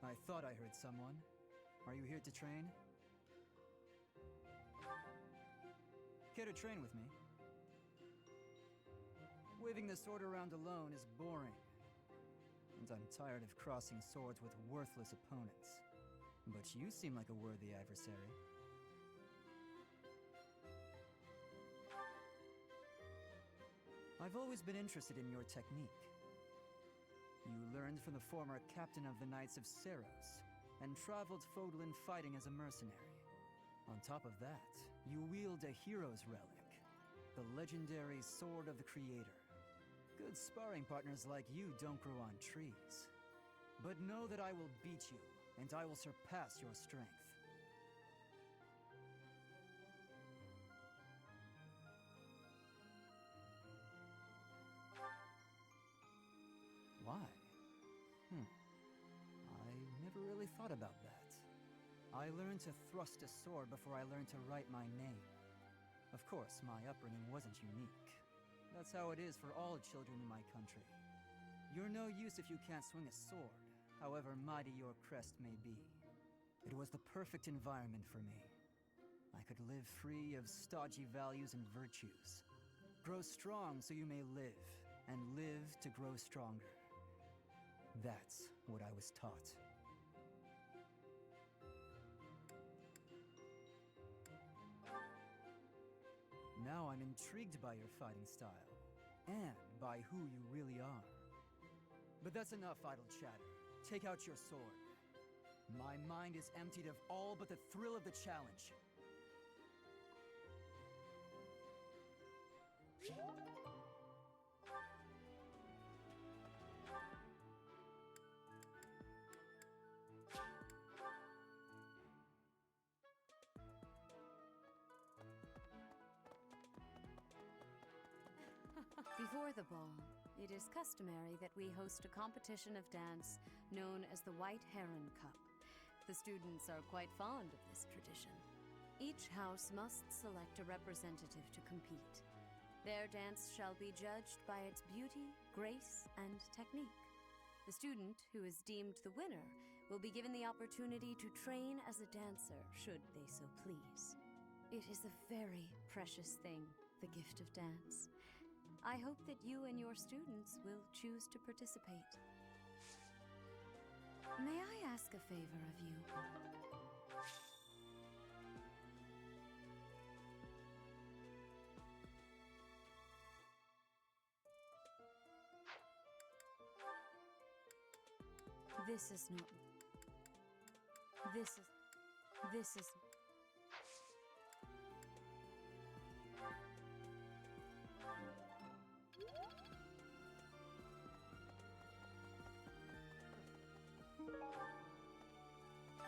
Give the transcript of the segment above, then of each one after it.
I thought I heard someone. Are you here to train? Care to train with me? Waving the sword around alone is boring. And I'm tired of crossing swords with worthless opponents. But you seem like a worthy adversary. I've always been interested in your technique. You learned from the former captain of the Knights of Seros, and traveled Fódlan fighting as a mercenary. On top of that, you wield a hero's relic, the legendary Sword of the Creator. Good sparring partners like you don't grow on trees. But know that I will beat you, and I will surpass your strength. Why? I never really thought about that. I learned to thrust a sword before I learned to write my name. Of course, my upbringing wasn't unique. That's how it is for all children in my country. You're no use if you can't swing a sword, however mighty your crest may be. It was the perfect environment for me. I could live free of stodgy values and virtues. Grow strong so you may live, and live to grow stronger. That's what I was taught. Now I'm intrigued by your fighting style, and by who you really are. But that's enough idle chatter. Take out your sword. My mind is emptied of all but the thrill of the challenge. Before the ball, it is customary that we host a competition of dance known as the White Heron Cup. The students are quite fond of this tradition. Each house must select a representative to compete. Their dance shall be judged by its beauty, grace, and technique. The student who is deemed the winner will be given the opportunity to train as a dancer, should they so please. It is a very precious thing, the gift of dance. I hope that you and your students will choose to participate. May I ask a favor of you? This is not... This is...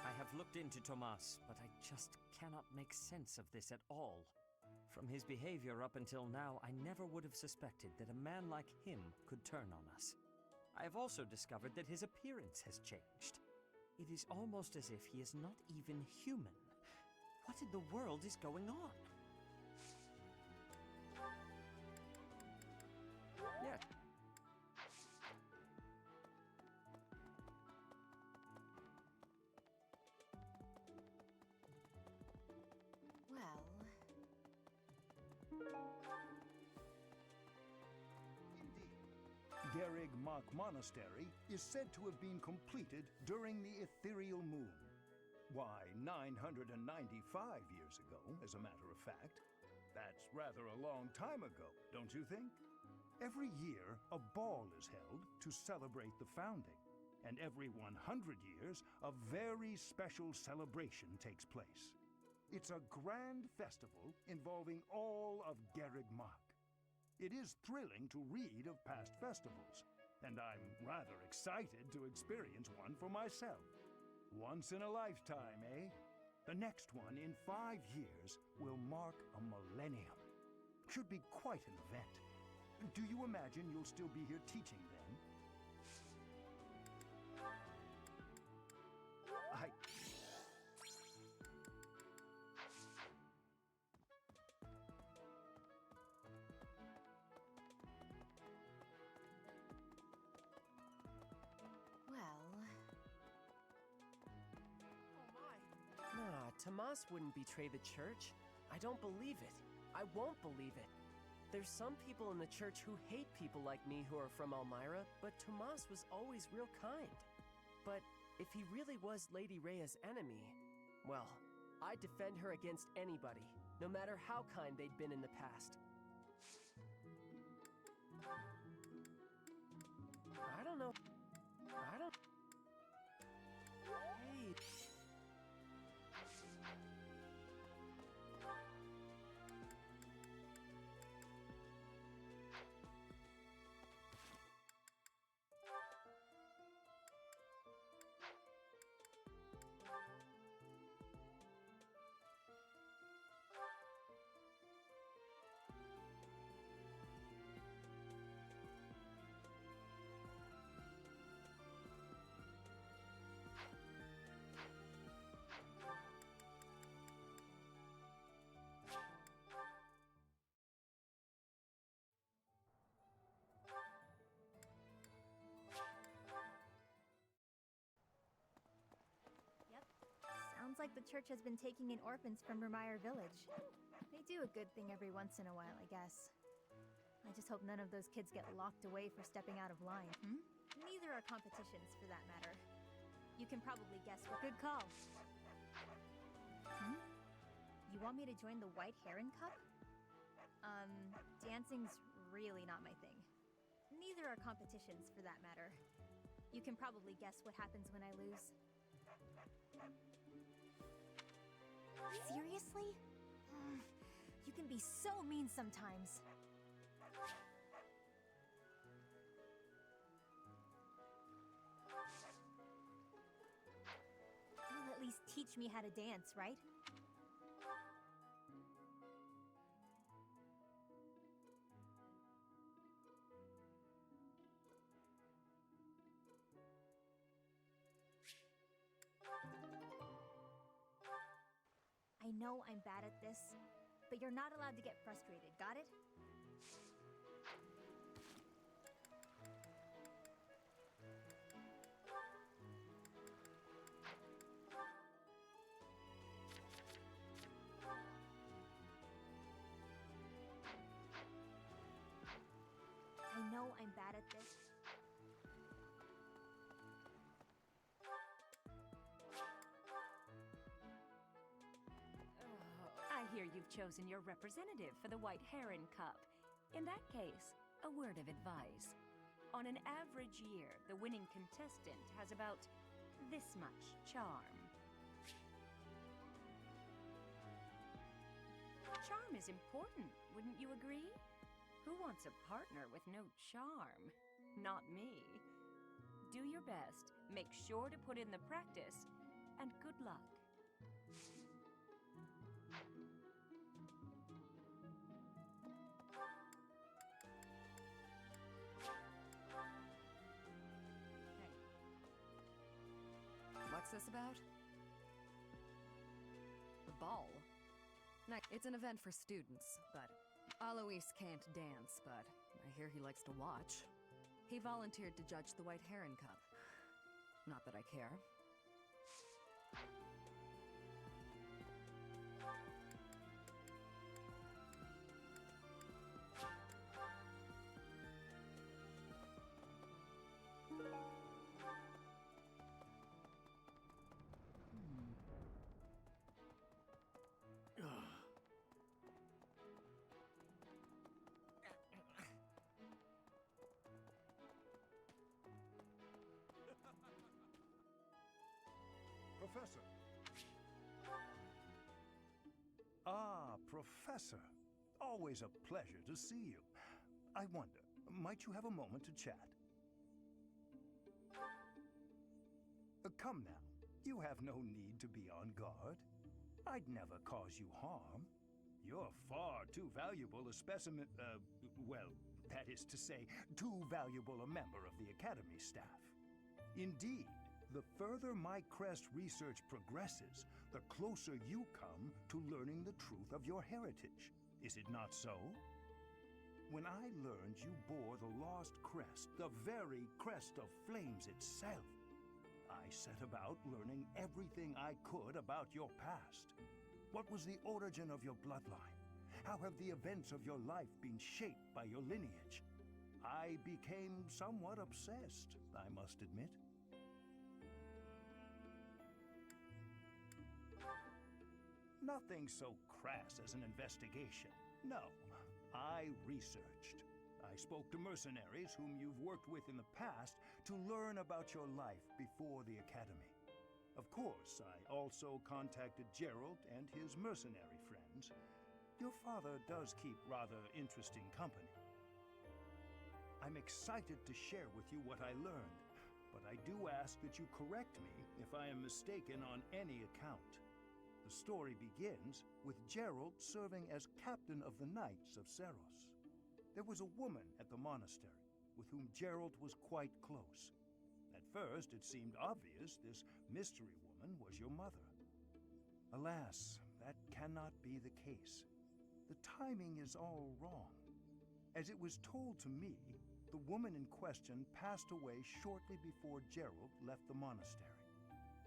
I have looked into Tomas, but I just cannot make sense of this at all. From his behavior up until now, I never would have suspected that a man like him could turn on us. I have also discovered that his appearance has changed. It is almost as if he is not even human. What in the world is going on? Yeah. Well... Garreg Mach Monastery is said to have been completed during the ethereal moon. Why, 995 years ago, as a matter of fact. That's rather a long time ago, don't you think? Every year, a ball is held to celebrate the founding, and every 100 years, a very special celebration takes place. It's a grand festival involving all of Garreg Mach. It is thrilling to read of past festivals, and I'm rather excited to experience one for myself. Once in a lifetime, eh? The next one in 5 years will mark a millennium. Should be quite an event. Do you imagine you'll still be here teaching then? Nah, Tomas wouldn't betray the church. I don't believe it. I won't believe it. There's some people in the church who hate people like me who are from Elmira, but Tomas was always real kind. But if he really was Lady Rhea's enemy, well, I'd defend her against anybody, no matter how kind they'd been in the past. I don't know. Hey. Sounds like the church has been taking in orphans from Remire Village. They do a good thing every once in a while, I guess. I just hope none of those kids get locked away for stepping out of line. Neither are competitions, for that matter. You can probably guess what— Good call. You want me to join the White Heron Cup? Dancing's really not my thing. Neither are competitions, for that matter. You can probably guess what happens when I lose. Seriously? You can be so mean sometimes. You'll at least teach me how to dance, right? I know I'm bad at this, but you're not allowed to get frustrated, got it? I know I'm bad at this. I hear you've chosen your representative for the White Heron Cup. In that case, a word of advice. On an average year, the winning contestant has about this much charm. Charm is important, wouldn't you agree? Who wants a partner with no charm? Not me. Do your best, make sure to put in the practice, and good luck. What's this about? The ball? It's an event for students, but Alois can't dance, but I hear he likes to watch. He volunteered to judge the White Heron Cup. Not that I care. Professor. Always a pleasure to see you. I wonder, might you have a moment to chat? Come now. You have no need to be on guard. I'd never cause you harm. You're far too valuable a specimen, well, that is to say, too valuable a member of the Academy staff. Indeed, the further my crest research progresses, the closer you come to learning the truth of your heritage. Is it not so? When I learned you bore the lost crest, the very crest of flames itself, I set about learning everything I could about your past. What was the origin of your bloodline? How have the events of your life been shaped by your lineage? I became somewhat obsessed, I must admit. Nothing so crass as an investigation. No, I researched. I spoke to mercenaries whom you've worked with in the past to learn about your life before the Academy. Of course, I also contacted Gerald and his mercenary friends. Your father does keep rather interesting company. I'm excited to share with you what I learned, but I do ask that you correct me if I am mistaken on any account. The story begins with Gerald serving as captain of the Knights of Seros. There was a woman at the monastery with whom Gerald was quite close. At first, it seemed obvious this mystery woman was your mother. Alas, that cannot be the case. The timing is all wrong. As it was told to me, the woman in question passed away shortly before Gerald left the monastery.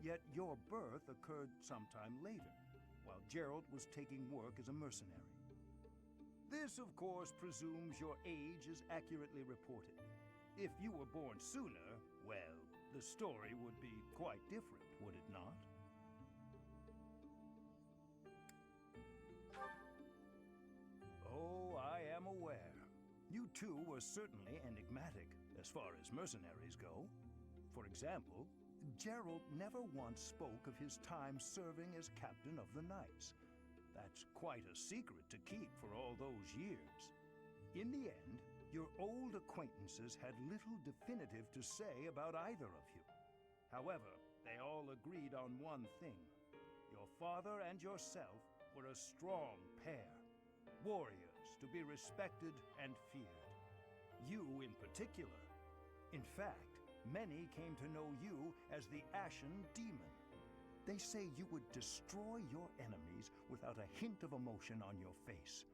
Yet your birth occurred sometime later, while Gerald was taking work as a mercenary. This, of course, presumes your age is accurately reported. If you were born sooner, well, the story would be quite different, would it not? Oh, I am aware. You too were certainly enigmatic, as far as mercenaries go. For example, Gerald never once spoke of his time serving as captain of the Knights. That's quite a secret to keep for all those years. In the end, your old acquaintances had little definitive to say about either of you. However, they all agreed on one thing. Your father and yourself were a strong pair, warriors to be respected and feared. You in particular. In fact, many came to know you as the Ashen Demon. They say you would destroy your enemies without a hint of emotion on your face.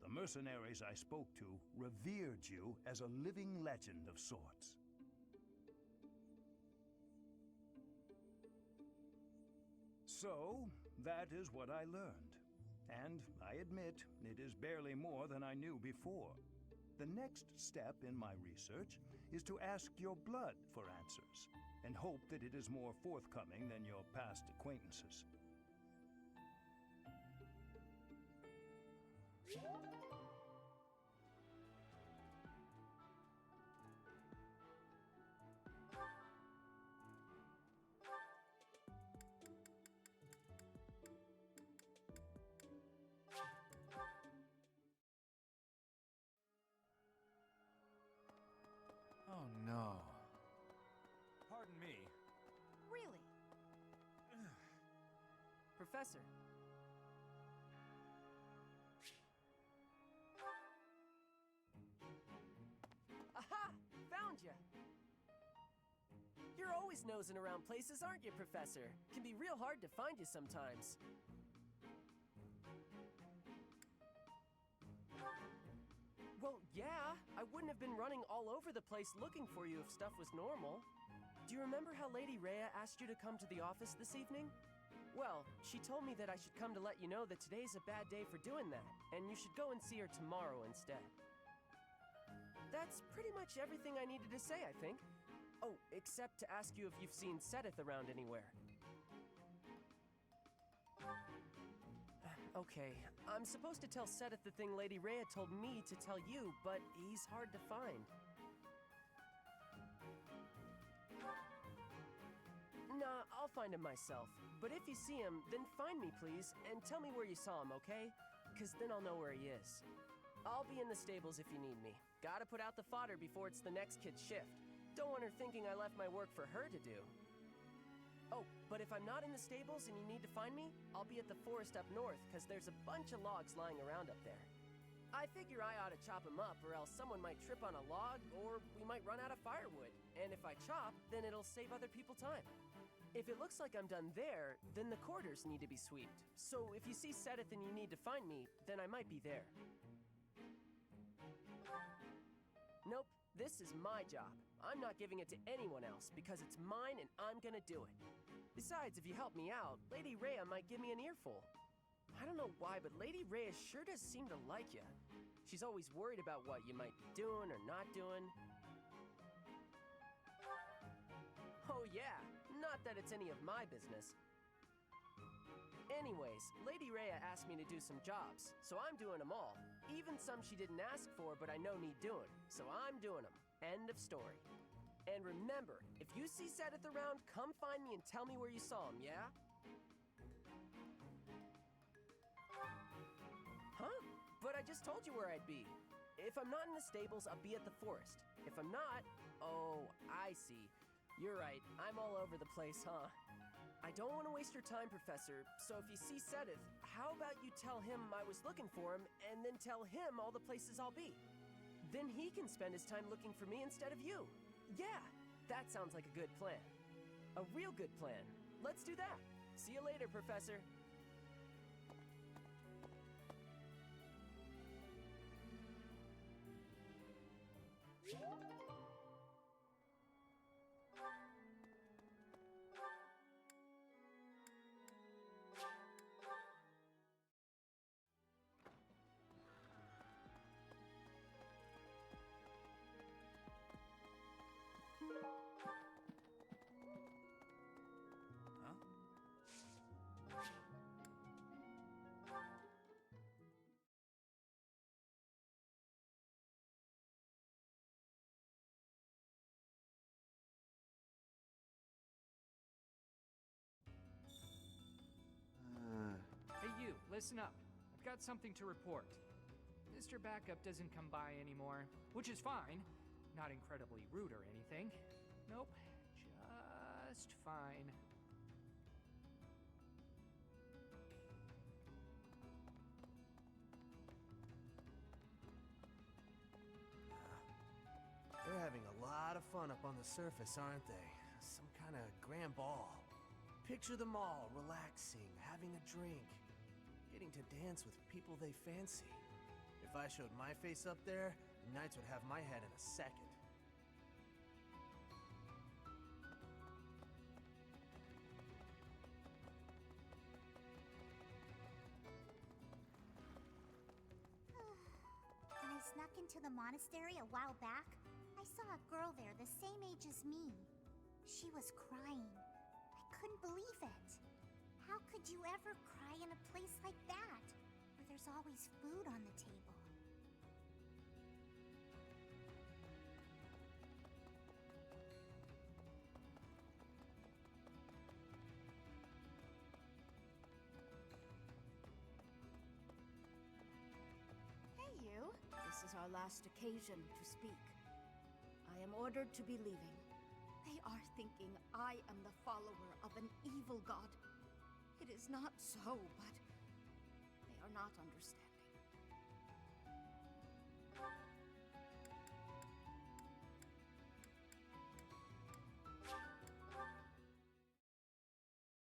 The mercenaries I spoke to revered you as a living legend of sorts. So, that is what I learned. And I admit, it is barely more than I knew before. The next step in my research is to ask your blood for answers, and hope that it is more forthcoming than your past acquaintances. Oh no. Pardon me. Really? Professor. Aha! Found ya! You're always nosing around places, aren't you, Professor? Can be real hard to find you sometimes. Well, yeah, I wouldn't have been running all over the place looking for you if stuff was normal. Do you remember how Lady Rhea asked you to come to the office this evening? Well, she told me that I should come to let you know that today's a bad day for doing that, and you should go and see her tomorrow instead. That's pretty much everything I needed to say, I think. Oh, except to ask you if you've seen Sethith around anywhere. Okay, I'm supposed to tell Sethith the thing Lady Rhea told me to tell you, but he's hard to find. Nah, I'll find him myself. But if you see him, then find me, please, and tell me where you saw him, okay? 'cause then I'll know where he is. I'll be in the stables if you need me. Gotta put out the fodder before it's the next kid's shift. Don't want her thinking I left my work for her to do. Oh, but if I'm not in the stables and you need to find me, I'll be at the forest up north, 'cause there's a bunch of logs lying around up there. I figure I ought to chop them up, or else someone might trip on a log, or we might run out of firewood. And if I chop, then it'll save other people time. If it looks like I'm done there, then the quarters need to be sweeped. So if you see Sethith and you need to find me, then I might be there. Nope, this is my job. I'm not giving it to anyone else, because it's mine and I'm gonna do it. Besides, if you help me out, Lady Rhea might give me an earful. I don't know why, but Lady Rhea sure does seem to like you. She's always worried about what you might be doing or not doing. Oh yeah, not that it's any of my business. Anyways, Lady Rhea asked me to do some jobs, so I'm doing them all. Even some she didn't ask for, but I know need doing, so I'm doing them. End of story. And remember, if you see Sethith around, come find me and tell me where you saw him, yeah? Huh? But I just told you where I'd be. If I'm not in the stables, I'll be at the forest. If I'm not, oh, I see. You're right, I'm all over the place, huh? I don't want to waste your time, Professor, so if you see Sethith, how about you tell him I was looking for him, and then tell him all the places I'll be? Then he can spend his time looking for me instead of you. Yeah, that sounds like a good plan. A real good plan. Let's do that. See you later, Professor. Hey you, listen up. I've got something to report. Mr. Backup doesn't come by anymore, which is fine. Not incredibly rude or anything. Nope, just fine. They're having a lot of fun up on the surface, aren't they? Some kind of grand ball. Picture them all relaxing, having a drink, getting to dance with people they fancy. If I showed my face up there, the Knights would have my head in a second. When I snuck into the monastery a while back, I saw a girl there the same age as me. She was crying. I couldn't believe it. How could you ever cry in a place like that, where there's always food on the table? Hey, you. This is our last occasion to speak. I am ordered to be leaving. They are thinking I am the follower of an evil god. It is not so, but they are not understanding.